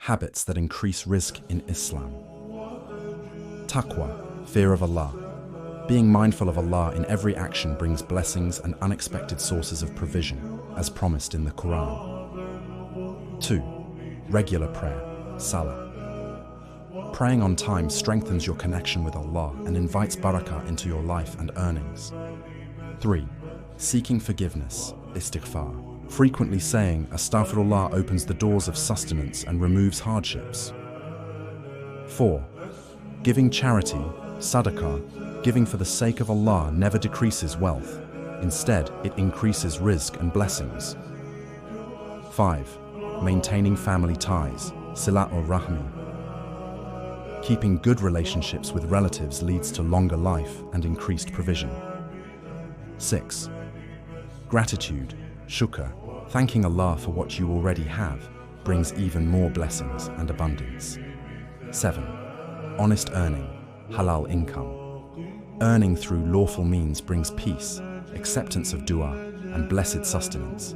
Habits that increase rizq in Islam. Taqwa, fear of Allah. Being mindful of Allah in every action brings blessings and unexpected sources of provision, as promised in the Quran. 2. Regular prayer, salah. Praying on time strengthens your connection with Allah and invites barakah into your life and earnings. 3. Seeking forgiveness, istighfar. Frequently saying Astaghfirullah opens the doors of sustenance and removes hardships. 4. Giving charity, sadaqah. Giving for the sake of Allah never decreases wealth. Instead, it increases rizq and blessings. 5. Maintaining family ties, silat or rahmi. Keeping good relationships with relatives leads to longer life and increased provision. 6. Gratitude, shukr. Thanking Allah for what you already have brings even more blessings and abundance. 7. Honest earning, halal income. Earning through lawful means brings peace, acceptance of dua, and blessed sustenance.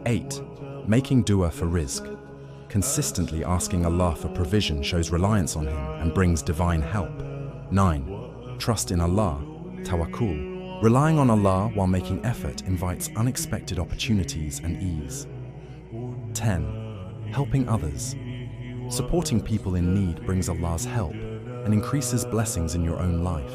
8. Making dua for rizq. Consistently asking Allah for provision shows reliance on Him and brings divine help. 9. Trust in Allah, tawakkul. Relying on Allah while making effort invites unexpected opportunities and ease. 10. Helping others. Supporting people in need brings Allah's help and increases blessings in your own life.